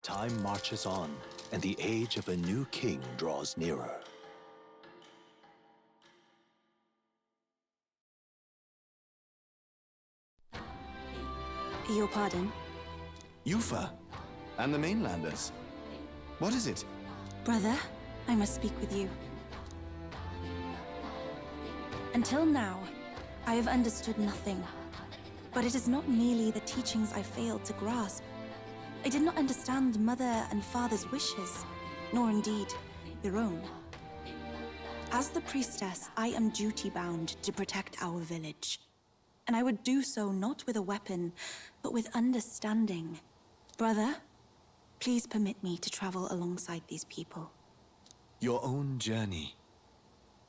Time marches on, and the age of a new king draws nearer. Your pardon? Yufa, and the mainlanders. What is it? Brother, I must speak with you. Until now, I have understood nothing. But it is not merely the teachings I failed to grasp. I did not understand Mother and Father's wishes, nor indeed your own. As the priestess, I am duty-bound to protect our village. And I would do so not with a weapon, but with understanding. Brother, please permit me to travel alongside these people. Your own journey.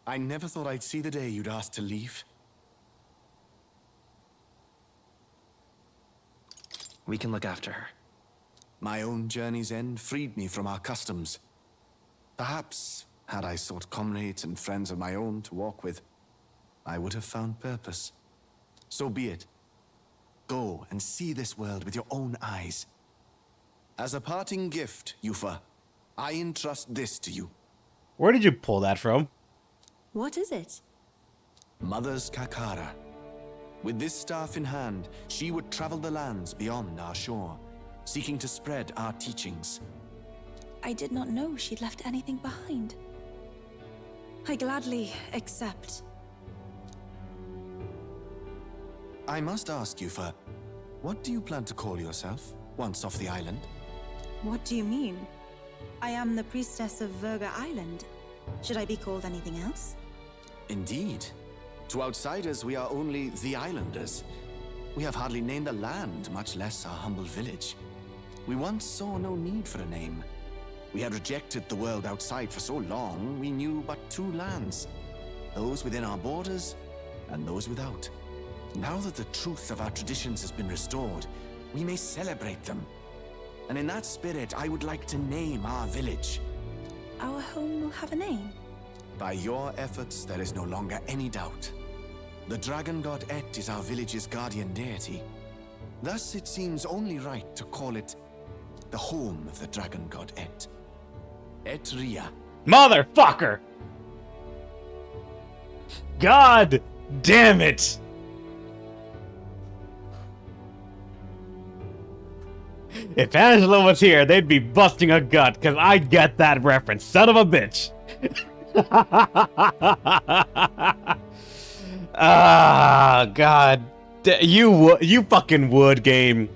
I never thought I'd see the day you'd ask to leave. We can look after her. My own journey's end freed me from our customs. Perhaps, had I sought comrades and friends of my own to walk with, I would have found purpose. So be it. Go and see this world with your own eyes. As a parting gift, Yufa, I entrust this to you. Where did you pull that from? What is it? Mother's Kakara. With this staff in hand, she would travel the lands beyond our shore, seeking to spread our teachings. I did not know she'd left anything behind. I gladly accept. I must ask, Yufa, what do you plan to call yourself, once off the island? What do you mean? I am the priestess of Virga Island. Should I be called anything else? Indeed. To outsiders, we are only the islanders. We have hardly named the land, much less our humble village. We once saw no need for a name. We had rejected the world outside for so long, we knew but two lands. Those within our borders, and those without. Now that the truth of our traditions has been restored, we may celebrate them. And in that spirit, I would like to name our village. Our home will have a name? By your efforts, there is no longer any doubt. The dragon god Et is our village's guardian deity. Thus, it seems only right to call it the home of the dragon god Et. Etria. Motherfucker! God damn it! If Angela was here, they'd be busting a gut, because I get that reference. Son of a bitch! Ah, God. You fucking would, game.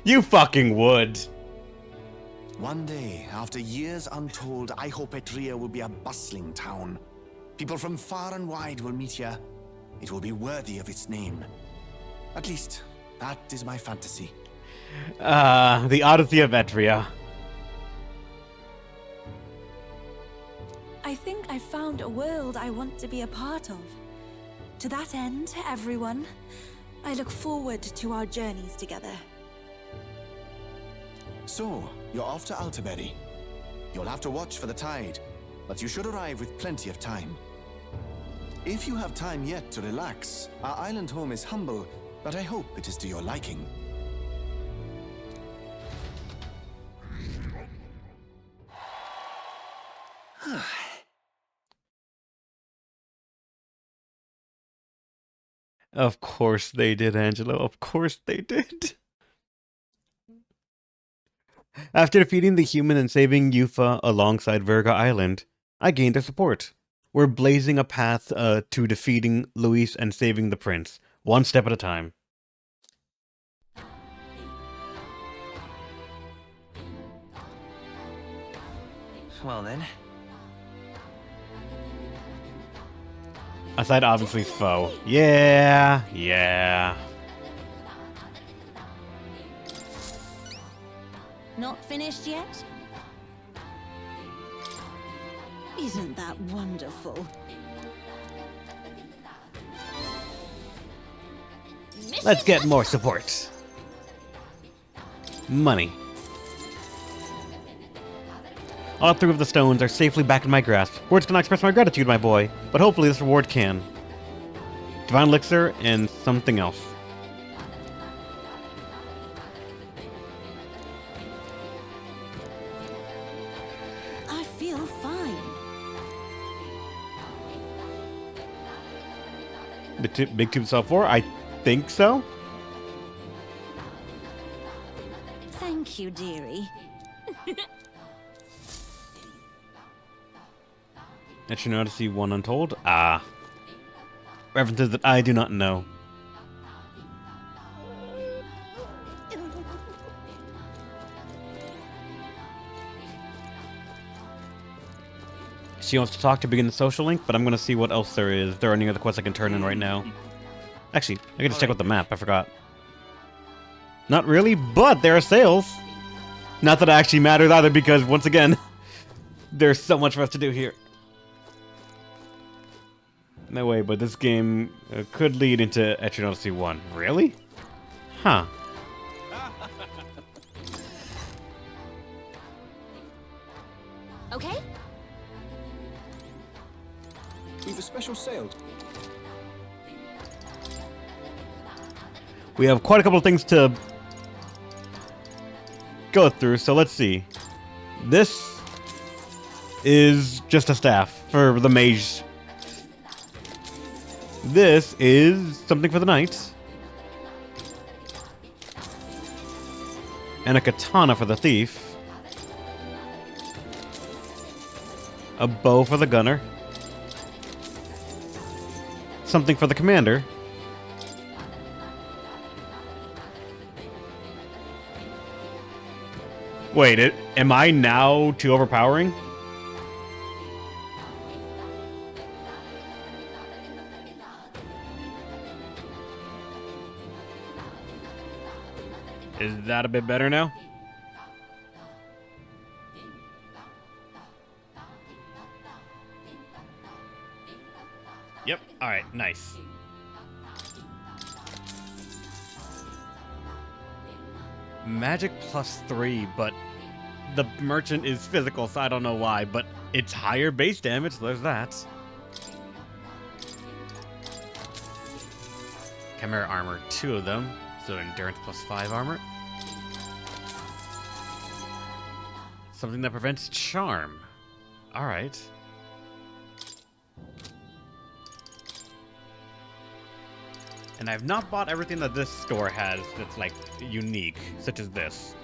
You fucking would. One day, after years untold, I hope Etria will be a bustling town. People from far and wide will meet here. It will be worthy of its name. At least, that is my fantasy. The Odyssey of Etria. I think I found a world I want to be a part of. To that end, everyone, I look forward to our journeys together. So, you're off to Alterberry. You'll have to watch for the tide, but you should arrive with plenty of time. If you have time yet to relax, our island home is humble, but I hope it is to your liking. Of course they did, Angelo. Of course they did. After defeating the human and saving Yufa alongside Virga Island, I gained their support. We're blazing a path to defeating Luis and saving the prince, one step at a time. Well then. Aside, obviously, foe. Yeah. Not finished yet? Isn't that wonderful? Let's get more support. Money. All three of the stones are safely back in my grasp. Words cannot express my gratitude, my boy, but hopefully this reward can. Divine Elixir and something else. feel fine. The big tube saw 4? I think so. Thank you, dearie. Extra Odyssey 1 Untold? Ah. References that I do not know. She wants to talk to begin the social link, but I'm gonna see what else there is. If there are any other quests I can turn in right now. Actually, I can just check out the map. I forgot. Not really, but there are sales. Not that it actually matters either, because once again, there's so much for us to do here. No way, but this game could lead into Extra Odyssey 1. Really? Huh. Okay? We've a special sale. We have quite a couple of things to go through, so let's see. This is just a staff for the mage. This is something for the knight. And a katana for the thief. A bow for the gunner. Something for the commander. Wait, am I now too overpowering? Is that a bit better now? Yep, alright, nice. Magic +3, but the merchant is physical, so I don't know why, but it's higher base damage, so there's that. Chimera armor, 2 of them, so endurance +5 armor. Something that prevents charm. Alright. And I've not bought everything that this store has that's, like, unique, such as this.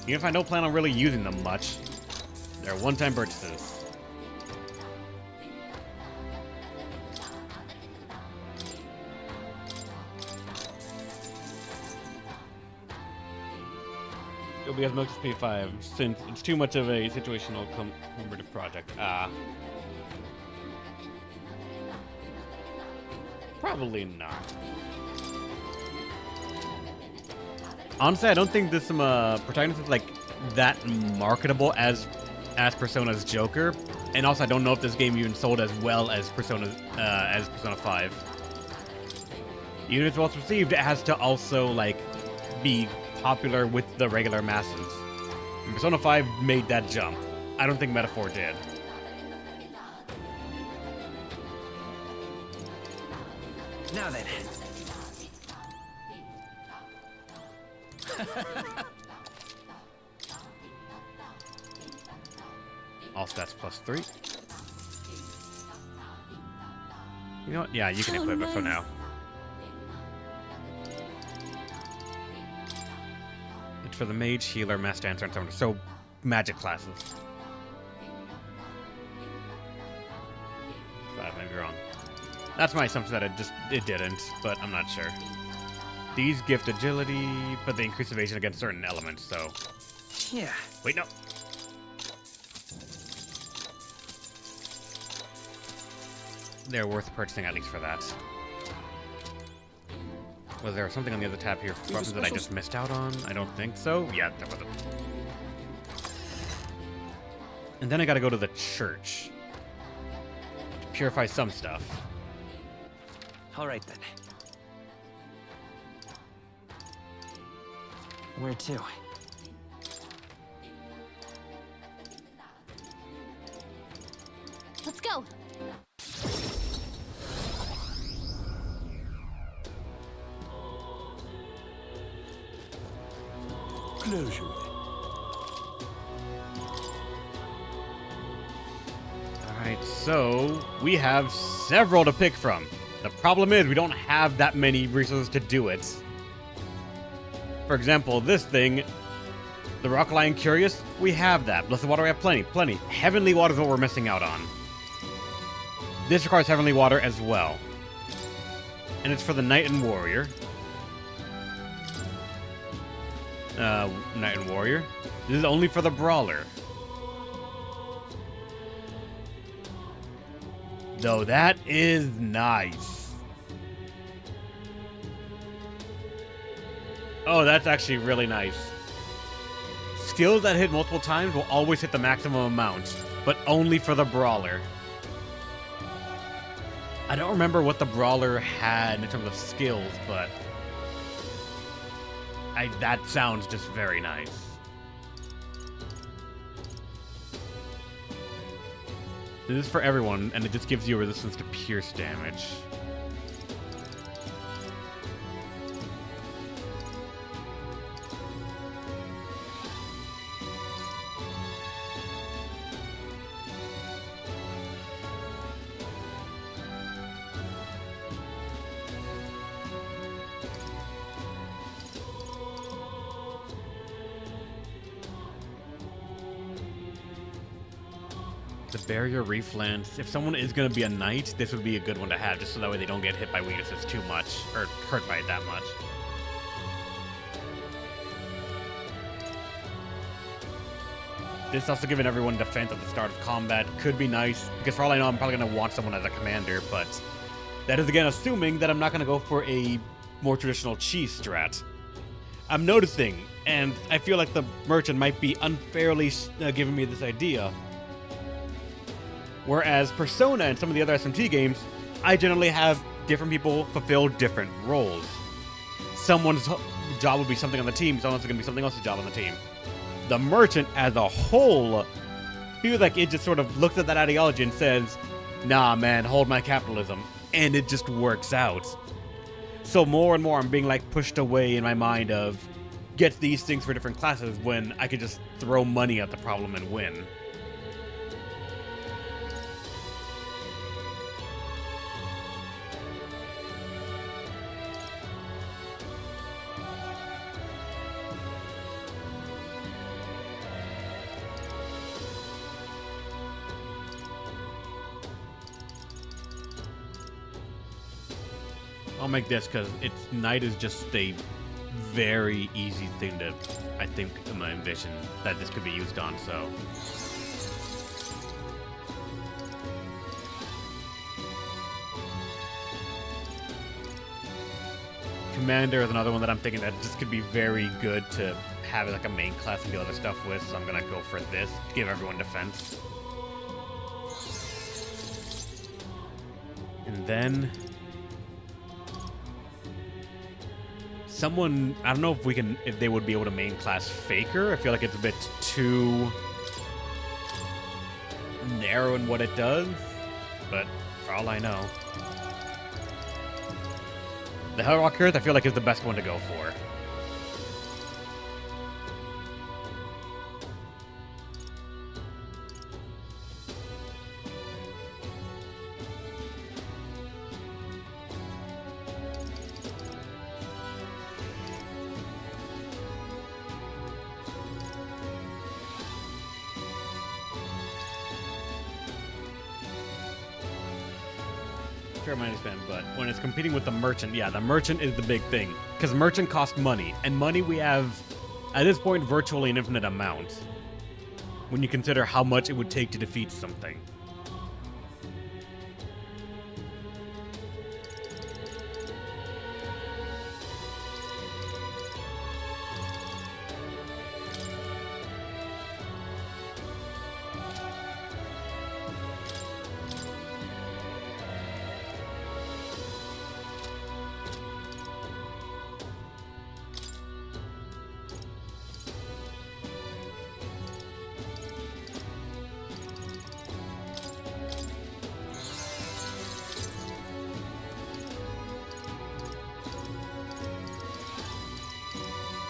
Even if I don't plan on really using them much, they're one-time purchases. It'll be as much as P5, since it's too much of a situational commemorative project. Probably not. Honestly, I don't think this protagonist is like that marketable as Persona's Joker, and also I don't know if this game even sold as well as Persona 5. Even if it's well received, it has to also like be popular with the regular masses. And Persona 5 made that jump. I don't think Metaphor did. Now then. All stats +3. You know what? Yeah, you can How equip it for nice. now. It's for the mage, healer, master dancer, and summoner. So, magic classes. I may be wrong. That's my assumption that it didn't, but I'm not sure. These gift agility, but they increase evasion against certain elements, so... Yeah. Wait, no. They're worth purchasing at least for that. Was there something on the other tab here for weapons that I just missed out on? I don't think so. Yeah, there wasn't. And then I gotta go to the church. To purify some stuff. All right then. Where to? Let's go. Close your Alright, so we have several to pick from. The problem is we don't have that many resources to do it. For example, this thing, the Rock Lion Curious, we have that. Blessed Water, we have plenty. Heavenly Water is what we're missing out on. This requires Heavenly Water as well. And it's for the Knight and Warrior. Knight and Warrior. This is only for the Brawler. Though that is nice. Oh, that's actually really nice. Skills that hit multiple times will always hit the maximum amount, but only for the Brawler. I don't remember what the Brawler had in terms of skills, but that sounds just very nice. This is for everyone, and it just gives you a resistance to pierce damage. The Barrier Reef Lance. If someone is going to be a knight, this would be a good one to have, just so that way they don't get hit by weaknesses too much, or hurt by it that much. This also giving everyone defense at the start of combat could be nice, because for all I know, I'm probably going to want someone as a commander, but that is again assuming that I'm not going to go for a more traditional cheese strat. I'm noticing, and I feel like the merchant might be unfairly giving me this idea. Whereas Persona and some of the other SMT games, I generally have different people fulfill different roles. Someone's job will be something on the team, someone's going to be something else's job on the team. The merchant as a whole feels like it just sort of looks at that ideology and says, nah man, hold my capitalism. And it just works out. So more and more I'm being like pushed away in my mind of get these things for different classes when I could just throw money at the problem and win. I'll make this because Knight is just a very easy thing to, I think, envision that this could be used on, so. Commander is another one that I'm thinking that just could be very good to have like a main class and do other stuff with, so I'm gonna go for this, give everyone defense. And then someone, I don't know if they would be able to main class Faker. I feel like it's a bit too narrow in what it does, but for all I know. The Hellrock Earth I feel like is the best one to go for. But when it's competing with the merchant, yeah, the merchant is the big thing. Because merchant costs money, and money we have, at this point, virtually an infinite amount. When you consider how much it would take to defeat something.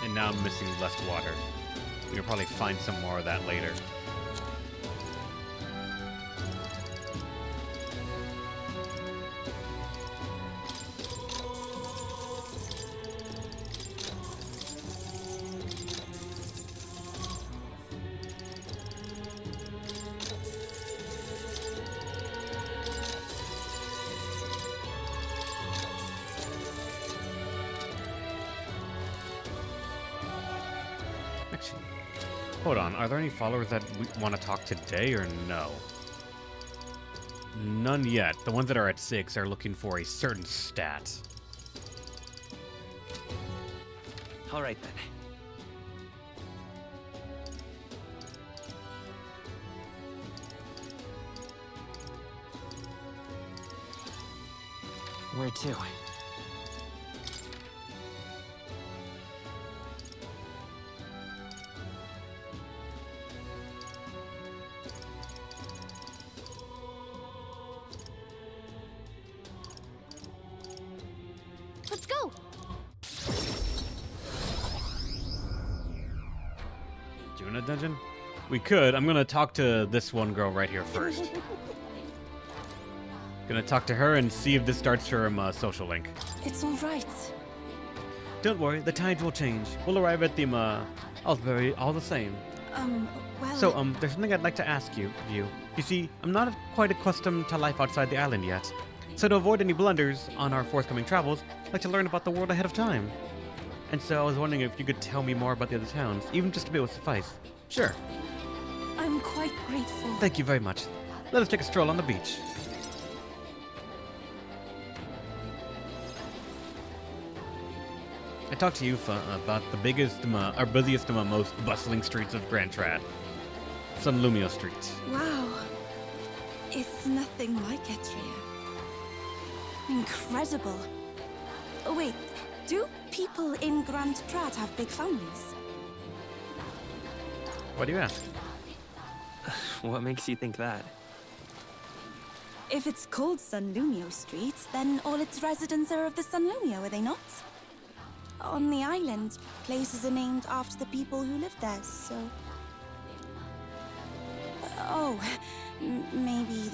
And now I'm missing less water. We'll probably find some more of that later. Actually, hold on. Are there any followers that we want to talk today or no? None yet. The ones that are at 6 are looking for a certain stat. All right then. Where to? Let's go! Doing a dungeon? We could. I'm gonna talk to this one girl right here first. Gonna talk to her and see if this starts her social link. It's all right. Don't worry, the tides will change. We'll arrive at the Ellsbury all the same. Well... So, there's something I'd like to ask you. You see, I'm not quite accustomed to life outside the island yet. So to avoid any blunders on our forthcoming travels, I'd like to learn about the world ahead of time. And so I was wondering if you could tell me more about the other towns, even just a bit would suffice. Sure. I'm quite grateful. Thank you very much. Let us take a stroll on the beach. I talked to Yufa about the biggest, or busiest, most bustling streets of Grand Trad. San Lumio Street. Wow. It's nothing like Etria. Incredible. Oh, wait. Do people in Grand Trad have big families? Why do you ask? What makes you think that? If it's called San Lumio Street, then all its residents are of the San Lumio, are they not? On the island, places are named after the people who live there, so... Oh, maybe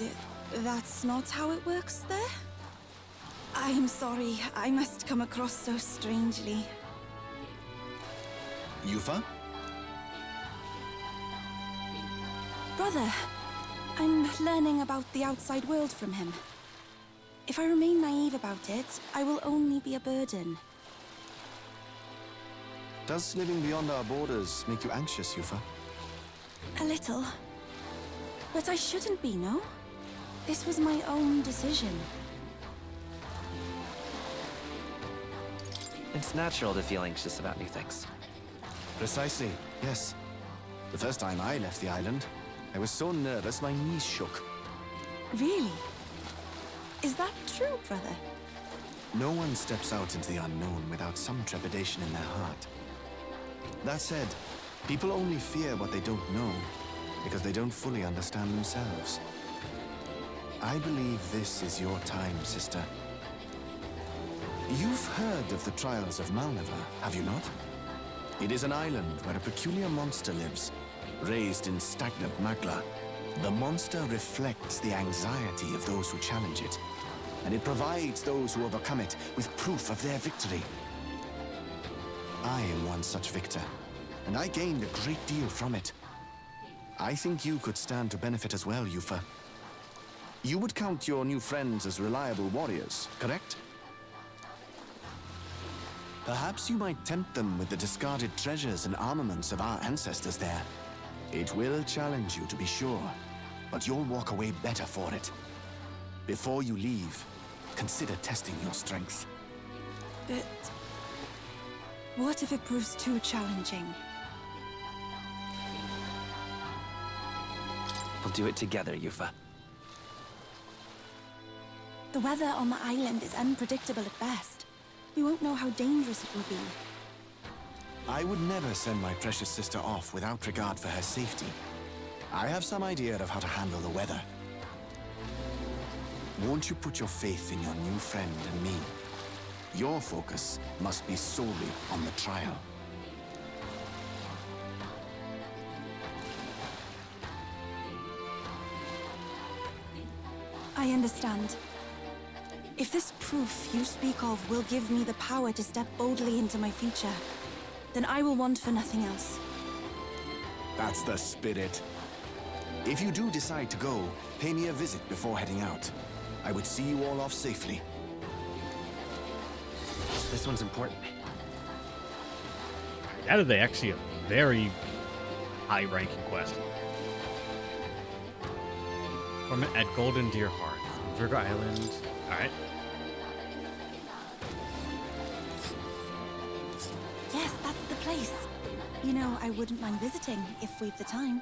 that's not how it works there? I'm sorry, I must come across so strangely. Yufa? Brother, I'm learning about the outside world from him. If I remain naive about it, I will only be a burden. Does living beyond our borders make you anxious, Yufa? A little. But I shouldn't be, no? This was my own decision. It's natural to feel anxious about new things. Precisely, yes. The first time I left the island, I was so nervous my knees shook. Really? Is that true, brother? No one steps out into the unknown without some trepidation in their heart. That said, people only fear what they don't know because they don't fully understand themselves. I believe this is your time, sister. You've heard of the trials of Malnever, have you not? It is an island where a peculiar monster lives, raised in stagnant magma. The monster reflects the anxiety of those who challenge it, and it provides those who overcome it with proof of their victory. I am one such victor, and I gained a great deal from it. I think you could stand to benefit as well, Yufa. You would count your new friends as reliable warriors, correct? Perhaps you might tempt them with the discarded treasures and armaments of our ancestors there. It will challenge you, to be sure, but you'll walk away better for it. Before you leave, consider testing your strength. But... what if it proves too challenging? We'll do it together, Yufa. The weather on the island is unpredictable at best. We won't know how dangerous it will be. I would never send my precious sister off without regard for her safety. I have some idea of how to handle the weather. Won't you put your faith in your new friend and me? Your focus must be solely on the trial. I understand. If this proof you speak of will give me the power to step boldly into my future, then I will want for nothing else. That's the spirit. If you do decide to go, pay me a visit before heading out. I would see you all off safely. This one's important. That is actually a very high-ranking quest. From at Golden Deer Hearth, Virgo Island. All right. Yes, that's the place. You know, I wouldn't mind visiting if we've the time.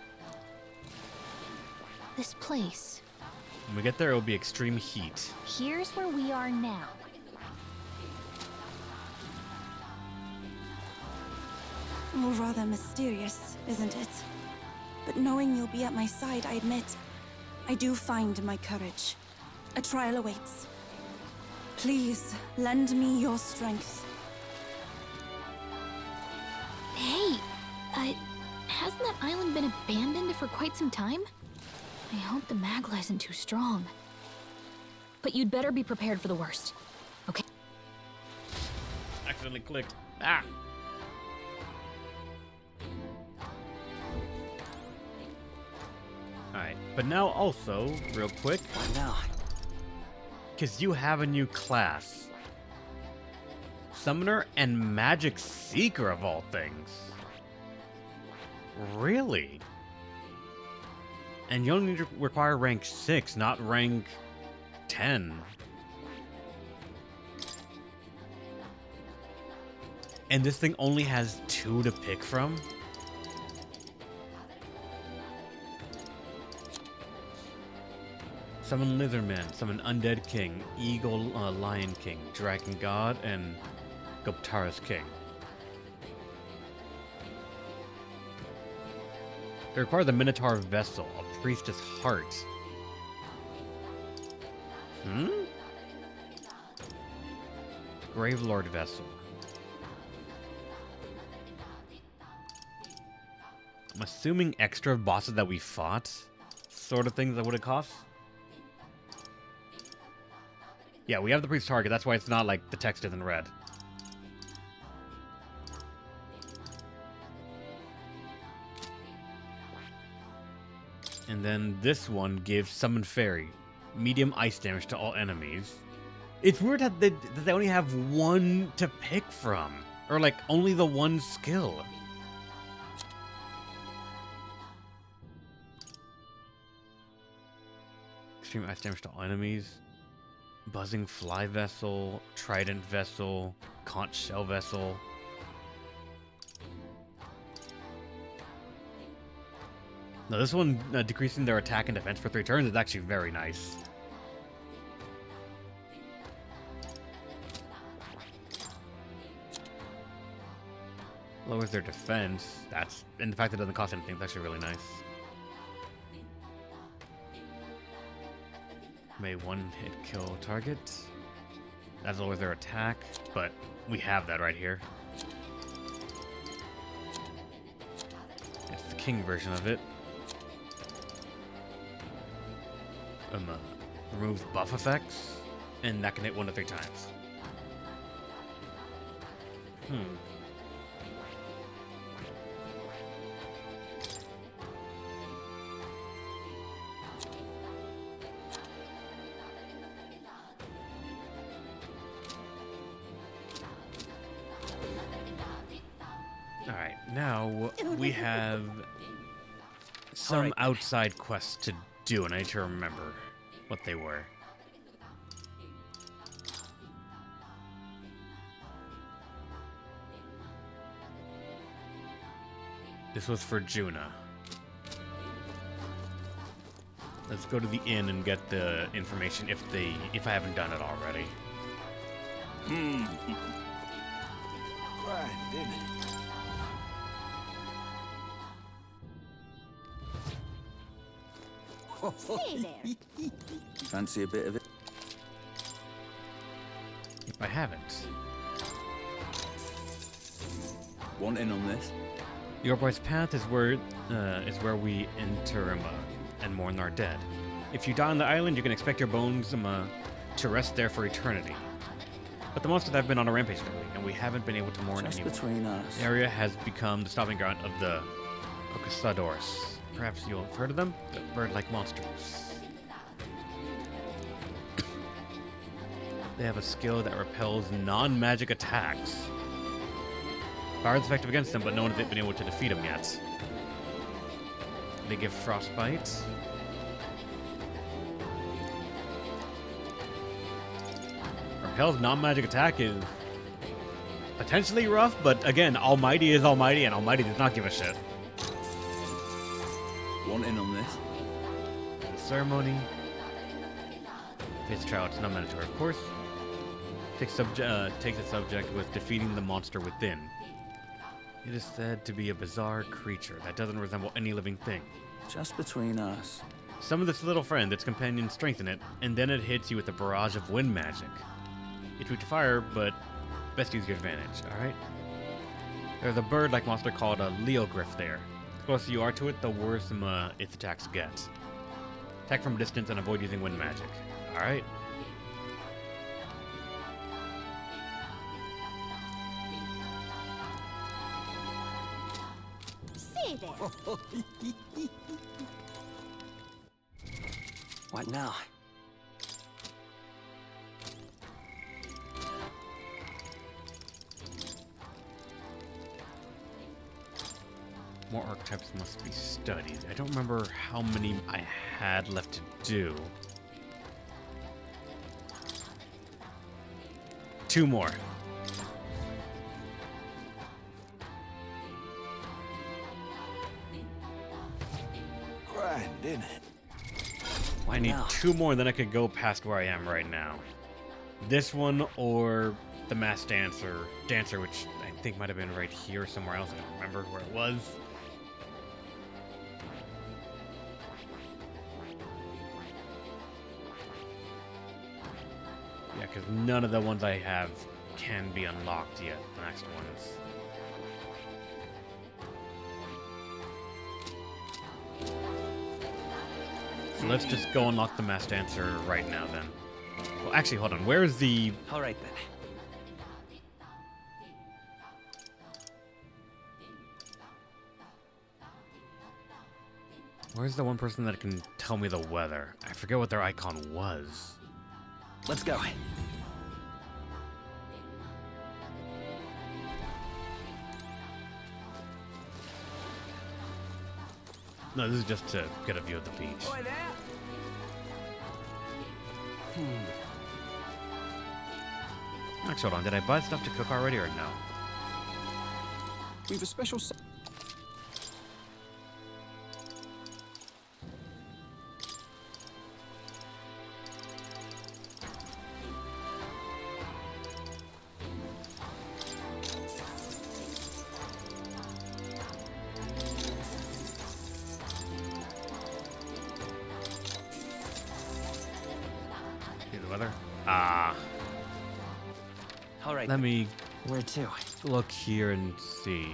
This place. When we get there, it will be extreme heat. Here's where we are now. Oh, rather mysterious, isn't it? But knowing you'll be at my side, I admit, I do find my courage. A trial awaits. Please, lend me your strength. Hey, hasn't that island been abandoned for quite some time? I hope the Magla isn't too strong. But you'd better be prepared for the worst. Okay? Accidentally clicked. Ah! Alright, but now also, real quick, What now? because you have a new class. Summoner and Magic Seeker of all things. Really? And you only need to require rank 6, not rank 10. And this thing only has 2 to pick from? Summon Lizardman, summon Undead King, Eagle Lion King, Dragon God, and Goptara's King. They require the Minotaur Vessel, a Priestess Heart. Grave Lord Vessel. I'm assuming extra bosses that we fought, sort of things that would have cost. Yeah, we have the priest target. That's why it's not like the text isn't red. And then this one gives Summon Fairy, medium ice damage to all enemies. It's weird that they only have 1 to pick from, or like only the 1 skill. Extreme ice damage to all enemies. Buzzing Fly Vessel, Trident Vessel, Conch Shell Vessel. Now this one, decreasing their attack and defense for 3 turns is actually very nice. Lowers their defense, and the fact that it doesn't cost anything is actually really nice. May 1 hit kill target. That lowers their attack, but we have that right here. It's the king version of it. Removes buff effects, and that can hit 1 to 3 times. Alright, now we have some outside quests to do, and I need to remember what they were. This was for Juna. Let's go to the inn and get the information if I haven't done it already. Stay there. Fancy a bit of it? If I haven't. Want in on this? Your boy's path is where we enter and mourn our dead. If you die on the island, you can expect your bones to rest there for eternity. But the monsters have been on a rampage lately, and we haven't been able to mourn Just anymore. between us. The area has become the stomping ground of the Cocasadors. Perhaps you'll have heard of them? The bird-like monsters. They have a skill that repels non-magic attacks. Fire is effective against them, but no one has been able to defeat them yet. They give frostbite. Repel's non-magic attack is potentially rough, but again, Almighty is Almighty, and Almighty does not give a shit. Want in on this? Ceremony. Face trial, it's not mandatory, of course. Takes the subject with defeating the monster within. It is said to be a bizarre creature that doesn't resemble any living thing. Just between us. Summon this little friend, its companions strengthen it, and then it hits you with a barrage of wind magic. It's weak to fire, but best use your advantage, alright? There's a bird-like monster called a Leogryph there. The closer you are to it, the worse its attacks get. Attack from distance and avoid using wind magic. Alright. Say there. What now? More archetypes must be studied. I don't remember how many I had left to do. 2 more. Grind, isn't it? I need 2 more, and then I could go past where I am right now. This one or the Masked Dancer, which I think might have been right here somewhere else. I don't remember where it was. Yeah, because none of the ones I have can be unlocked yet. The next ones. So let's just go unlock the Masked Dancer right now then. Well, actually, hold on. Where's the... All right then. Where's the one person that can tell me the weather? I forget what their icon was. Let's go. No, this is just to get a view of the beach. Actually, hold on. Did I buy stuff to cook already or no? We've a special... See the weather? Ah. All right. Let me Where to? look here and see.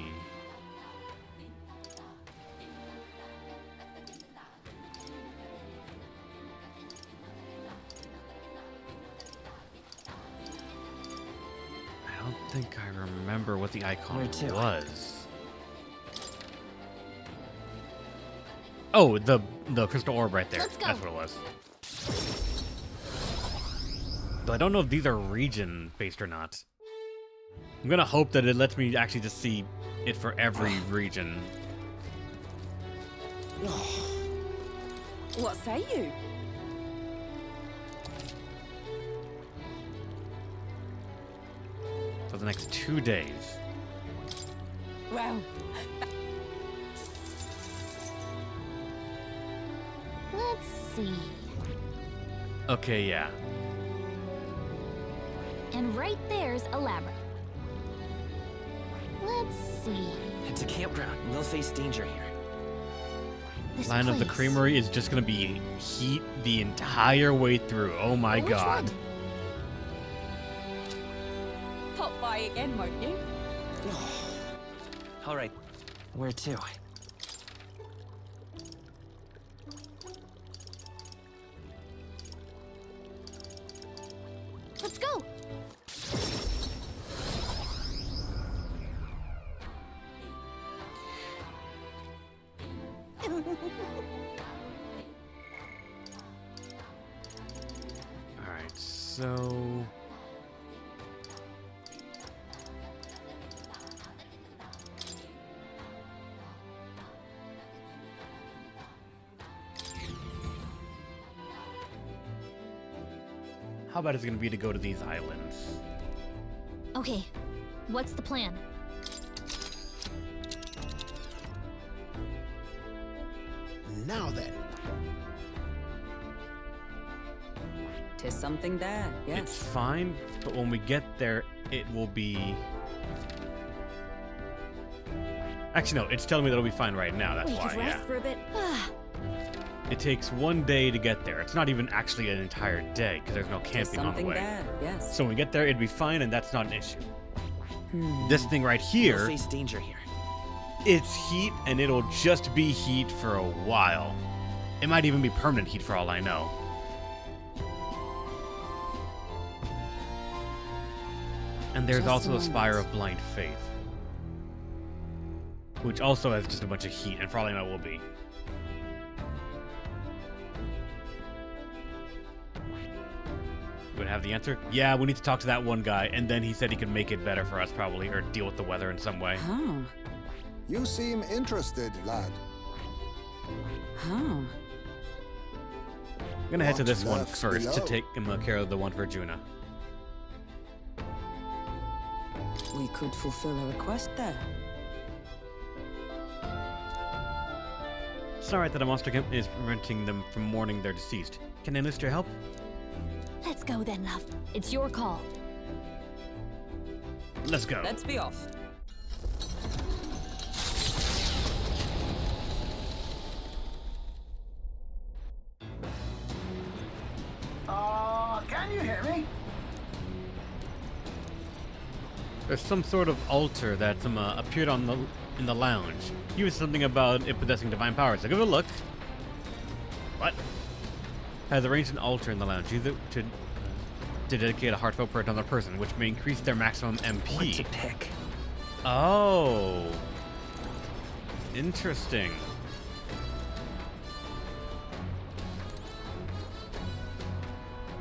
I don't think I remember what the icon Where to? was. Oh, the crystal orb right there. Let's go. That's what it was. Though I don't know if these are region-based or not. I'm gonna hope that it lets me actually just see it for every region. What say you? For the next 2 days. Well, Let's see. Okay, yeah. And right there's a labyrinth. Let's see. It's a campground. We'll face danger here. This Line of the place. Creamery is just gonna be heat the entire way through. Oh my Which god. one? pop by again, won't you? All right. Where to? Let's go. Alright, so... how bad is it gonna be to go to these islands? Okay, what's the plan? Now then. Tis something there, yes. It's fine, but when we get there, it will be... Actually, no, it's telling me that it'll be fine right now, that's We why, could rest yeah. for a bit. It takes 1 day to get there. It's not even actually an entire day, because there's no Tis camping on the something way. there, yes. So when we get there, it'd be fine, and that's not an issue. This thing right here, We'll face danger here. it's heat, and it'll just be heat for a while. It might even be permanent heat for all I know. And there's Just also a the Spire moment. of Blind Faith, which also has just a bunch of heat, and for all I know will be. You would have the answer? Yeah, we need to talk to that one guy, and then he said he could make it better for us probably, or deal with the weather in some way. Huh. You seem interested, lad. Huh. I'm gonna head to What this one lurks first to below? take care of the one for Juna. We could fulfill a request there. It's alright that a monster camp is preventing them from mourning their deceased. Can I enlist your help? Let's go then, love. It's your call. Let's go. Let's be off. Can you hear me? There's some sort of altar that appeared in the lounge. He was something about it possessing divine powers. So give it a look. What? Has arranged an altar in the lounge. Use it to dedicate a heartfelt prayer to another person, which may increase their maximum MP. What to pick? Oh. Interesting.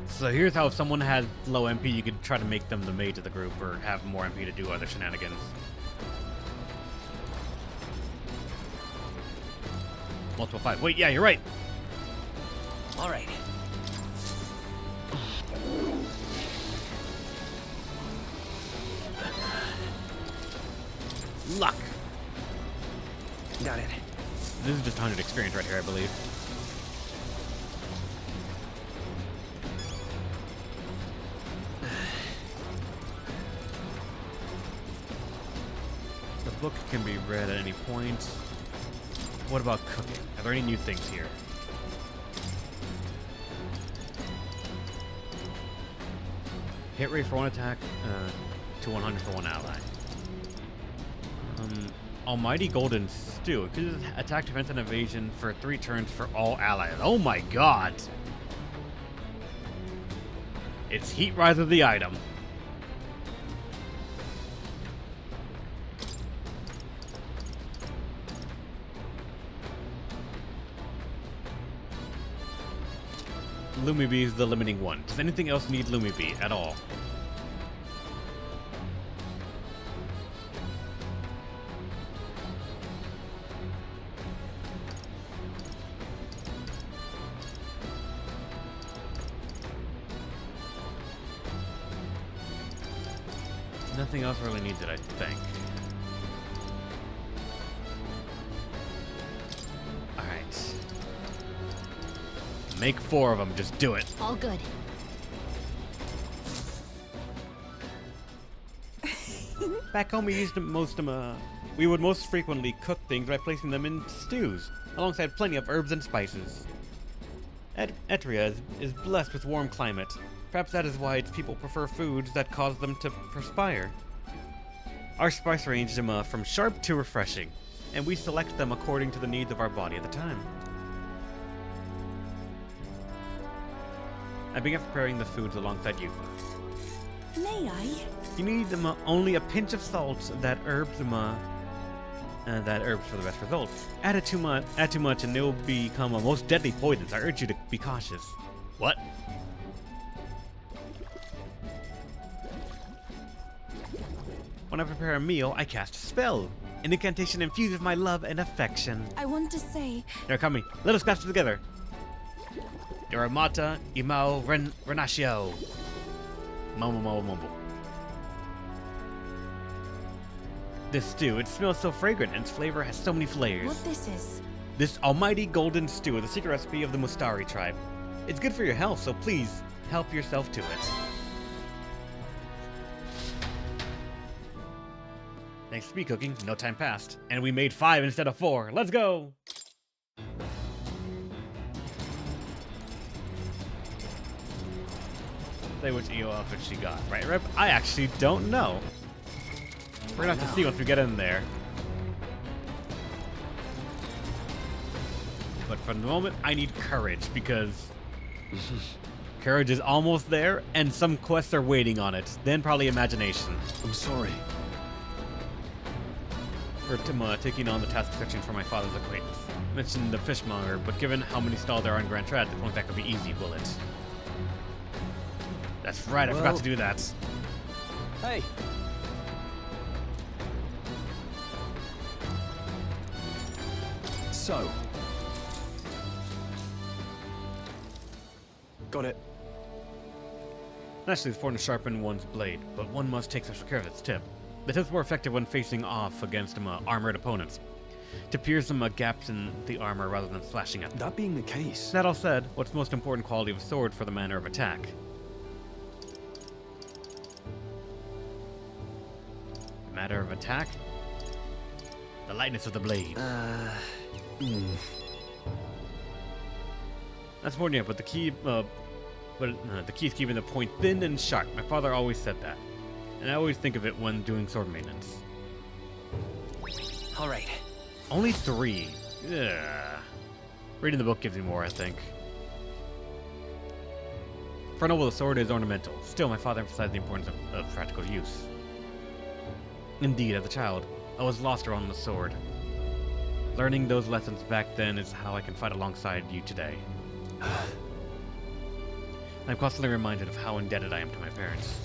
So here's how if someone had low MP, you could try to make them the mage of the group or have more MP to do other shenanigans. Multiple 5. Wait, yeah, you're right. All right. Luck. Got it. This is just 100 experience right here, I believe. The book can be read at any point. What about cooking? Are there any new things here? Hit rate for one attack, to 100 for one ally. Almighty Golden Stew. Increases attack, defense, and evasion for 3 turns for all allies. Oh my god! It's Heat Riser the item. Lumibee is the limiting one. Does anything else need Lumibee at all? Nothing else really needs it, I think. Alright. Make 4 of them, just do it. All good. Back home, we would most frequently cook things by placing them in stews, alongside plenty of herbs and spices. Etria is blessed with warm climate. Perhaps that is why its people prefer foods that cause them to perspire. Our spice range from sharp to refreshing, and we select them according to the needs of our body at the time. I began preparing the foods alongside you. May I? You need only a pinch of salt, that herbs for the best results. Add too much, and it will become a most deadly poison. So I urge you to be cautious. What? When I prepare a meal, I cast a spell. An incantation infused with my love and affection. I want to say, They're coming. Let us cast it together. Iramata, Imao, Renatio. Mumble, mumble, mumble. This stew, it smells so fragrant and its flavor has so many layers. What this is? This almighty golden stew is the secret recipe of the Mustari tribe. It's good for your health, so please help yourself to it. Thanks to speed cooking, no time passed. And we made 5 instead of 4. Let's go! Say which EO outfit she got. Right, Rip? I actually don't know. We're gonna have to see once we get in there. But for the moment, I need courage, because courage is almost there, and some quests are waiting on it. Then probably imagination. I'm sorry. For taking on the task section for my father's acquaintance. Mentioned the fishmonger, but given how many stalls there are in Grand Trad, I don't think that could be easy, will it? That's right, I forgot to do that. Hey. So. Got it. Naturally, it's important to sharpen one's blade, but one must take special care of its tip. The tip's more effective when facing off against armored opponents, to pierce them gaps in the armor rather than slashing at them. That being the case. That all said, what's the most important quality of a sword for the manner of attack? Matter of attack? The lightness of the blade. That's more than it, but the key, the key is keeping the point thin and sharp. My father always said that, and I always think of it when doing sword maintenance. All right. Only 3. Yeah. Reading the book gives me more, I think. For a noble, the sword is ornamental. Still, my father emphasized the importance of practical use. Indeed, as a child, I was lost around the sword. Learning those lessons back then is how I can fight alongside you today. I'm constantly reminded of how indebted I am to my parents.